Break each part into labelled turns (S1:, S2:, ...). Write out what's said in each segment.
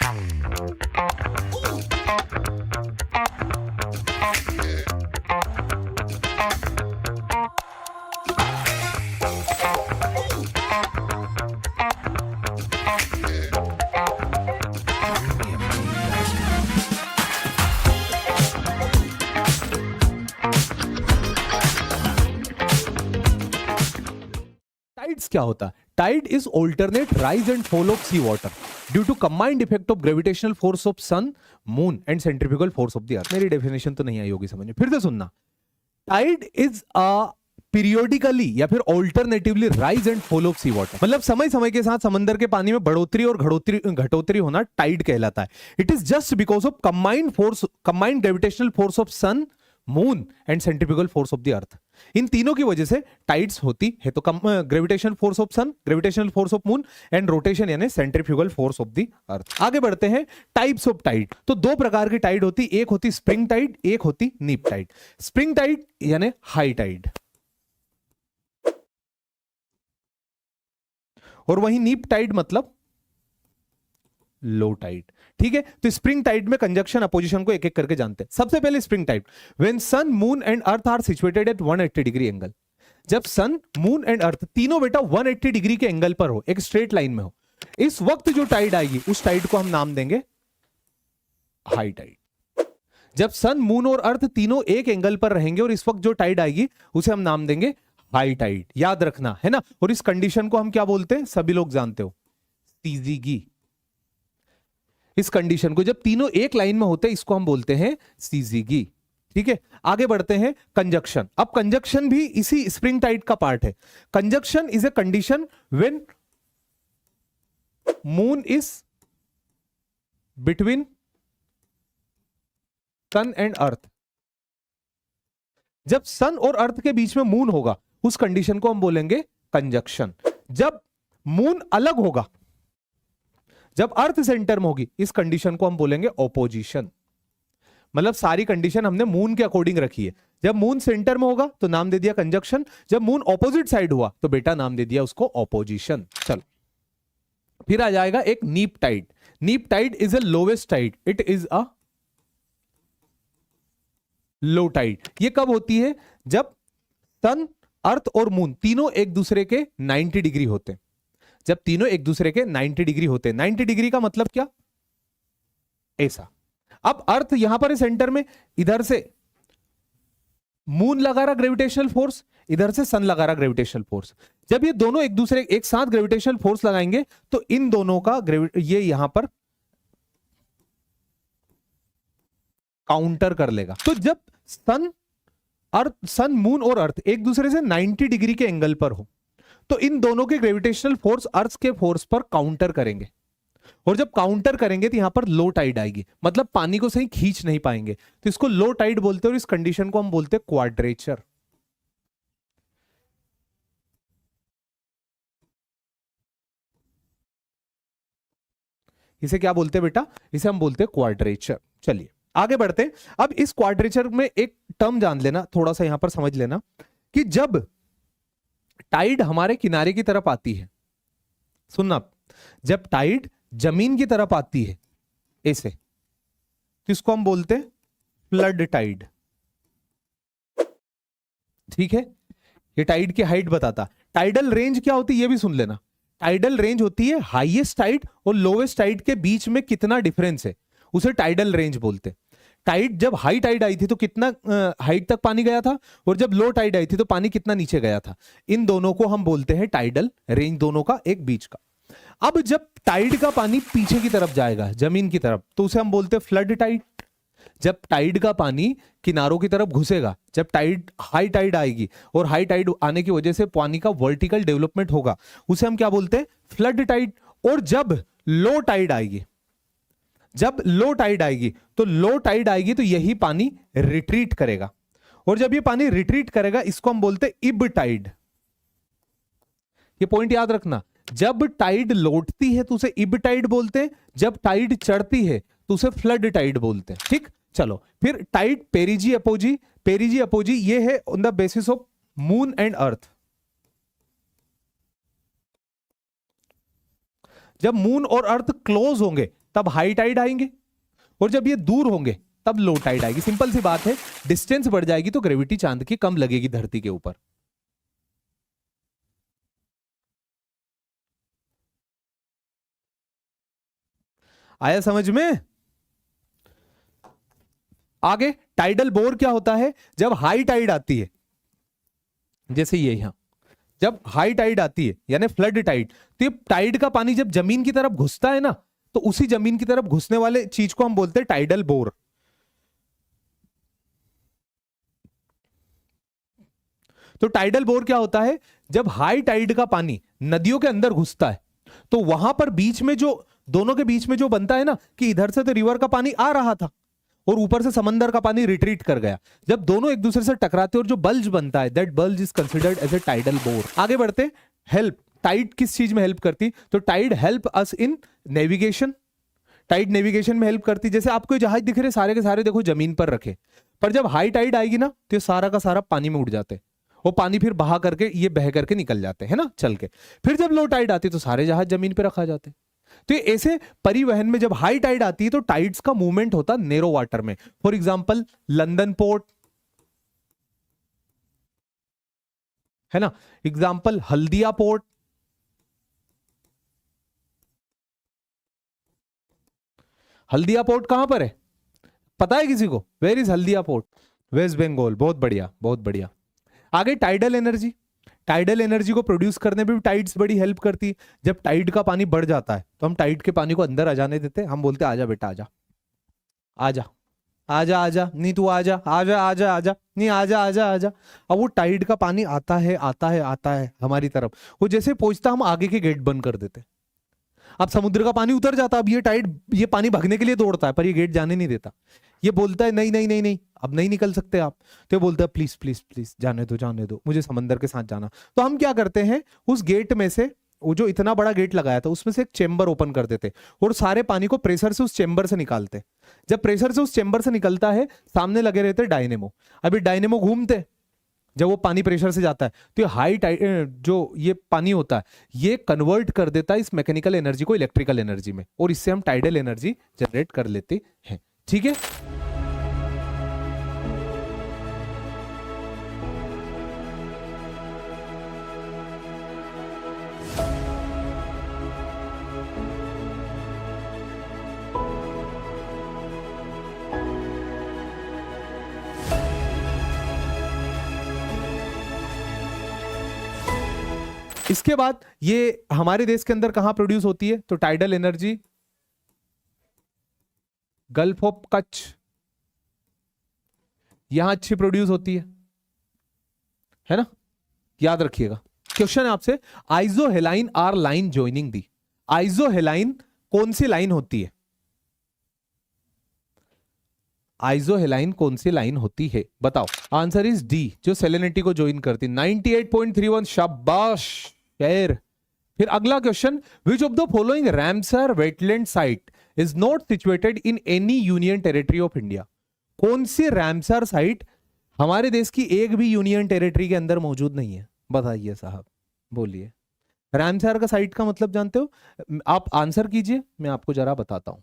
S1: Tides क्या होता है? Tide is alternate rise and fall of sea water due to combined effect of gravitational force of sun, moon and centrifugal force of the earth. मेरी definition तो नहीं आई होगी समझ में, फिर से सुनना। टाइड इज अ पीरियोडिकली या फिर alternatively rise and fall of sea water, मतलब समय समय के साथ समंदर के पानी में बढ़ोतरी और घटोतरी होना टाइड कहलाता है। It is just because of combined gravitational force of sun, moon and centrifugal force of the earth. इन तीनों की वजह से टाइड्स होती है। तो gravitational force of sun, gravitational force of moon and rotation यानी centrifugal force of the earth. आगे बढ़ते हैं, टाइप्स ऑफ टाइड। तो दो प्रकार की टाइड होती, एक होती स्प्रिंग टाइड, एक होती नीप टाइड। स्प्रिंग टाइड यानी हाई टाइड, और वही नीप टाइड मतलब लो टाइड। ठीक है, तो स्प्रिंग टाइड में कंजक्शन अपोजिशन को एक एक करके जानते हैं। सबसे पहले spring tide, when sun, moon and earth are situated at 180 degree angle. जब सन, मून एंड अर्थ तीनों बेटा 180 डिग्री के एंगल पर हो, एक स्ट्रेट लाइन में हो, इस वक्त जो टाइड आएगी उस टाइड को हम नाम देंगे हाई टाइड। जब सन, मून और अर्थ तीनों एक एंगल पर रहेंगे और इस वक्त जो टाइड आएगी उसे हम नाम देंगे हाई टाइड। याद रखना है ना। और इस कंडीशन को हम क्या बोलते हैं, सभी लोग जानते हो, सीजीगी। इस कंडीशन को जब तीनों एक लाइन में होते हैं इसको हम बोलते हैं सीजीगी। ठीक है, आगे बढ़ते हैं, कंजक्शन। अब कंजक्शन भी इसी स्प्रिंग टाइड का पार्ट है। Conjunction is a condition when moon is between sun and earth. जब सन और अर्थ के बीच में मून होगा उस कंडीशन को हम बोलेंगे कंजक्शन। जब मून अलग होगा, जब अर्थ सेंटर में होगी, इस कंडीशन को हम बोलेंगे ऑपोजिशन। मतलब सारी कंडीशन हमने मून के अकॉर्डिंग रखी है। जब मून सेंटर में होगा तो नाम दे दिया कंजक्शन, जब मून ऑपोजिट साइड हुआ तो बेटा नाम दे दिया उसको ऑपोजिशन। चलो फिर आ जाएगा एक neap tide. Neap tide is a lowest tide, it is a low tide. ये कब होती है? जब सन, अर्थ और मून तीनों एक दूसरे के 90 डिग्री होते हैं। जब तीनों एक दूसरे के 90 डिग्री होते हैं। 90 डिग्री का मतलब क्या? ऐसा। अब अर्थ यहां पर है सेंटर में, इधर से मून लगा रहा ग्रेविटेशनल फोर्स, इधर से सन लगा रहा ग्रेविटेशनल फोर्स। जब ये दोनों एक दूसरे एक साथ ग्रेविटेशनल फोर्स लगाएंगे तो इन दोनों का ये यहां पर काउंटर कर लेगा। तो जब सन, मून और अर्थ एक दूसरे से 90 डिग्री के एंगल पर हो तो इन दोनों के ग्रेविटेशनल फोर्स अर्थ के फोर्स पर काउंटर करेंगे, और जब काउंटर करेंगे तो यहां पर लो टाइड आएगी, मतलब पानी को सही खींच नहीं पाएंगे, तो इसको लो टाइड बोलते हैं। और इस कंडीशन को हम बोलते हैं क्वाड्रेचर। इसे क्या बोलते हैं बेटा? इसे हम बोलते हैं क्वाड्रेचर। चलिए आगे बढ़ते हैं। अब इस क्वाड्रेचर में एक टर्म जान लेना, थोड़ा सा यहां पर समझ लेना कि जब टाइड हमारे किनारे की तरफ आती है, सुनना, जब टाइड जमीन की तरफ आती है ऐसे, तो इसको हम बोलते हैं फ्लड टाइड। ठीक है, ये टाइड की हाइट बताता। टाइडल रेंज क्या होती है ये भी सुन लेना। टाइडल रेंज होती है हाईएस्ट टाइड और लोवेस्ट टाइड के बीच में कितना डिफरेंस है, उसे टाइडल रेंज बोलते हैं। टाइड जब हाई टाइड आई थी तो कितना हाइट तक पानी गया था, और जब लो टाइड आई थी तो पानी कितना नीचे गया था। इन दोनों को हम बोलते हैं टाइडल रेंज, दोनों का एक बीच का। अब जब टाइड का पानी पीछे की तरफ जाएगा जमीन की तरफ तो उसे हम बोलते हैं फ्लड टाइड। जब टाइड का पानी किनारों की तरफ घुसेगा, जब टाइड हाई टाइड आएगी और हाई टाइड आने की वजह से पानी का वर्टिकल डेवलपमेंट होगा, उसे हम क्या बोलते हैं? Flood tide. और जब लो टाइड आएगी, जब लो टाइड आएगी तो यही पानी रिट्रीट करेगा, और जब ये पानी रिट्रीट करेगा इसको हम बोलते हैं इब टाइड। ये पॉइंट याद रखना, जब टाइड लौटती है तो उसे इब टाइड बोलते हैं, जब टाइड चढ़ती है तो उसे फ्लड टाइड बोलते हैं। ठीक, चलो फिर tide perigee apogee. Perigee apogee ये है on the basis of moon and earth. जब मून और अर्थ क्लोज होंगे तब हाई टाइड आएंगे, और जब ये दूर होंगे तब लो टाइड आएगी। सिंपल सी बात है, डिस्टेंस बढ़ जाएगी तो ग्रेविटी चांद की कम लगेगी धरती के ऊपर। आया समझ में? आगे टाइडल बोर क्या होता है? जब हाई टाइड आती है, जैसे ये यहां जब हाई टाइड आती है यानी फ्लड टाइड, तो ये टाइड का पानी जब जमीन की तरफ घुसता है ना, तो उसी जमीन की तरफ घुसने वाले चीज को हम बोलते हैं टाइडल बोर। तो टाइडल बोर क्या होता है? जब हाई टाइड का पानी नदियों के अंदर घुसता है, तो वहां पर बीच में जो दोनों के बीच में जो बनता है ना, कि इधर से तो रिवर का पानी आ रहा था और ऊपर से समंदर का पानी रिट्रीट कर गया, जब दोनों एक दूसरे से टकराते और जो बल्ज बनता है, that bulge is considered as a tidal bore. आगे बढ़ते। हेल्प, टाइड किस चीज में हेल्प करती? तो Tide help us in navigation. Tide navigation में हेल्प करती। जैसे आपको जहाज दिख रहे सारे के सारे देखो जमीन पर रखे, पर जब हाई टाइड आएगी ना, तो ये सारा का सारा पानी में उड़ जाते, वो पानी फिर बहा करके ये बह करके निकल जाते हैं ना, चल के। फिर जब लो टाइड आती है तो सारे जहाज जमीन पे रखा जाते। तो ये ऐसे परिवहन में जब हाई टाइड आती है तो टाइड्स का मूवमेंट होता नेरो वाटर में। फॉर एग्जांपल लंदन पोर्ट है ना, example Haldia port, Haldia port कहां पर है पता है किसी को? Where is Haldia port? West Bengal. बहुत बढ़िया, बहुत बढ़िया। आगे टाइडल एनर्जी। टाइडल एनर्जी को प्रोड्यूस करने में भी टाइड्स बड़ी हेल्प करती है। जब टाइड का पानी बढ़ जाता है तो हम टाइड के पानी को अंदर आ जाने देते हैं, हम बोलते हैं आजा बेटा आजा, आजा आजा आजा, नहीं तू आजा, आजा आजा आजा, नहीं आजा आजा आजा। अब वो टाइड का पानी आता है आता है आता है हमारी तरफ, वो जैसे पहुंचता हम आगे के गेट बंद कर देते। अब समुद्र का पानी उतर जाता, अब ये टाइड ये पानी भगने के लिए दौड़ता है पर ये गेट जाने नहीं देता। ये बोलता है नहीं नहीं नहीं नहीं अब नहीं निकल सकते आप, तो ये बोलता है प्लीज प्लीज प्लीज जाने दो मुझे समंदर के साथ जाना। तो हम क्या करते हैं, उस गेट में से, वो जो इतना बड़ा गेट लगाया था उसमें से एक चेंबर ओपन कर देते और सारे पानी को प्रेशर से उस चेंबर से निकालते। जब प्रेशर से उस चेंबर से निकलता है, सामने लगे रहते डायनेमो। अभी डायनेमो घूमते, जब वो पानी प्रेशर से जाता है तो ये हाई टाइड जो ये पानी होता है ये कन्वर्ट कर देता है इस मैकेनिकल एनर्जी को इलेक्ट्रिकल एनर्जी में, और इससे हम टाइडल एनर्जी जनरेट कर लेते हैं। ठीक है। इसके बाद ये हमारे देश के अंदर कहां प्रोड्यूस होती है? तो tidal energy gulf of Kutch, यहां अच्छी प्रोड्यूस होती है ना, याद रखिएगा। क्वेश्चन है आपसे, आइजोहेलाइन आर लाइन ज्वाइनिंग दी। आइजोहेलाइन कौन सी लाइन होती है? आइजोहेलाइन कौन सी लाइन होती है बताओ? आंसर इज डी, जो सेलेनिटी को ज्वाइन करती। 98.31, शाबाश शेर। फिर अगला question, which of the following Ramsar wetland site is not situated in any union territory of India? कौन सी रामसर साइट हमारे देश की एक भी यूनियन टेरिटरी के अंदर मौजूद नहीं है? बताइए साहब, बोलिए। रामसर का साइट का मतलब जानते हो? आप आंसर कीजिए, मैं आपको जरा बताता हूं।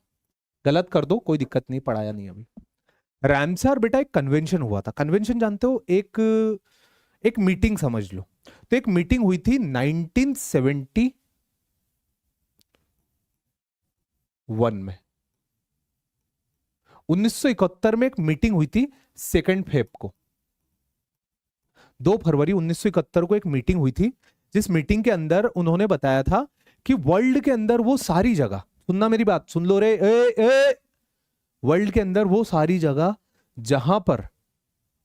S1: गलत कर दो कोई दिक्कत नहीं, पढ़ाया नहीं अभी। रामसर बेटा एक कन्वेंशन हुआ था। कन्वेंशन जानते हो? एक मीटिंग समझ लो। तो एक मीटिंग हुई थी 1971 में। 1971 में एक मीटिंग हुई थी 2 फेब को। 2 फरवरी 1971 को एक मीटिंग हुई थी, जिस मीटिंग के अंदर उन्होंने बताया था कि वर्ल्ड के अंदर वो सारी जगह, सुनना मेरी बात, सुन लो रे, वर्ल्ड के अंदर वो सारी जगह जहां पर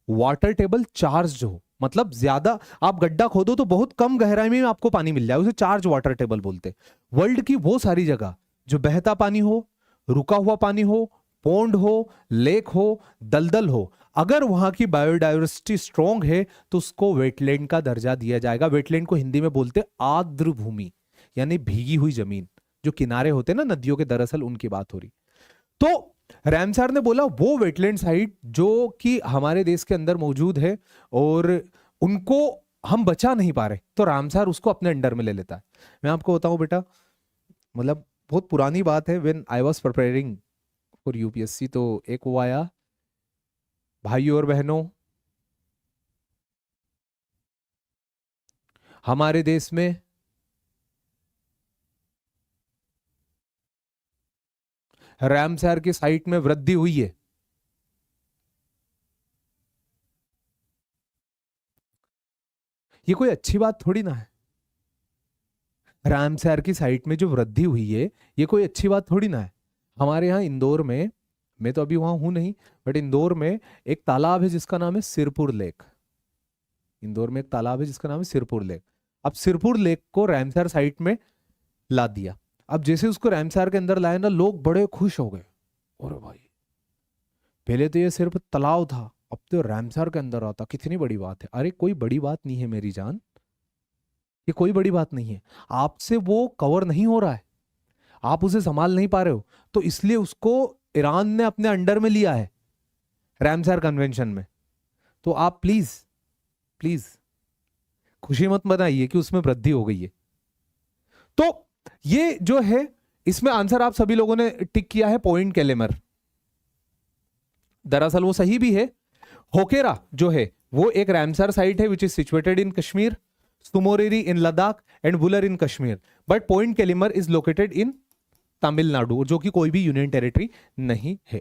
S1: वाटर टेबल चार्ज हो, मतलब ज्यादा आप गड्ढा खोदो तो बहुत कम गहराई में आपको पानी मिल जाए, उसे चार्ज वाटर टेबल बोलते। वर्ल्ड की वो सारी जगह जो बहता पानी हो, रुका हुआ पानी हो, पोंड हो, लेक हो, दलदल हो, अगर वहां की बायोडायवर्सिटी स्ट्रांग है तो उसको वेटलैंड का दर्जा दिया जाएगा। वेटलैंड को हिंदी में बोलते आर्द्र भूमि, यानी भीगी हुई जमीन। जो किनारे होते हैं ना नदियों के, दरअसल उनकी बात हो रही। तो रामसर ने बोला वो वेटलैंड साइट जो कि हमारे देश के अंदर मौजूद है और उनको हम बचा नहीं पा रहे, तो रामसर उसको अपने अंडर में ले लेता है। मैं आपको बताऊं बेटा, मतलब बहुत पुरानी बात है, when I was preparing for UPSC, तो एक वो आया, भाइयों और बहनों, हमारे देश में रामसर की साइट में वृद्धि हुई है। ये कोई अच्छी बात थोड़ी ना है। रामसर की साइट में जो वृद्धि हुई है ये कोई अच्छी बात थोड़ी ना है। हमारे यहाँ इंदौर में, मैं तो अभी वहां हूं नहीं, बट इंदौर में एक तालाब है जिसका नाम है सिरपुर लेक। इंदौर में एक तालाब है जिसका नाम है सिरपुर लेक। अब सिरपुर लेक को रामसर साइट में ला दिया। अब जैसे उसको रामसर के अंदर लाए ना, लोग बड़े खुश हो गए। और भाई पहले तो ये सिर्फ तालाब था, अब तो रामसर के अंदर आता, कितनी बड़ी बात है। अरे कोई बड़ी बात नहीं है मेरी जान, ये कोई बड़ी बात नहीं है। आपसे वो कवर नहीं हो रहा है, आप उसे संभाल नहीं पा रहे हो, तो इसलिए उसको ईरान ने अपने अंडर में लिया है रामसर कन्वेंशन में। तो आप प्लीज प्लीज खुशी मत मनाइए कि उसमें वृद्धि हो गई है। तो ये जो है, इसमें आंसर आप सभी लोगों ने टिक किया है पॉइंट कैलेमर। दरअसल वो सही भी है। होकेरा जो है वो एक रामसर साइट है which is situated in Kashmir, Tsomoriri in Ladakh and Wular in Kashmir, but point Calimere is located in Tamil Nadu, जो कि कोई भी यूनियन टेरिटरी नहीं है।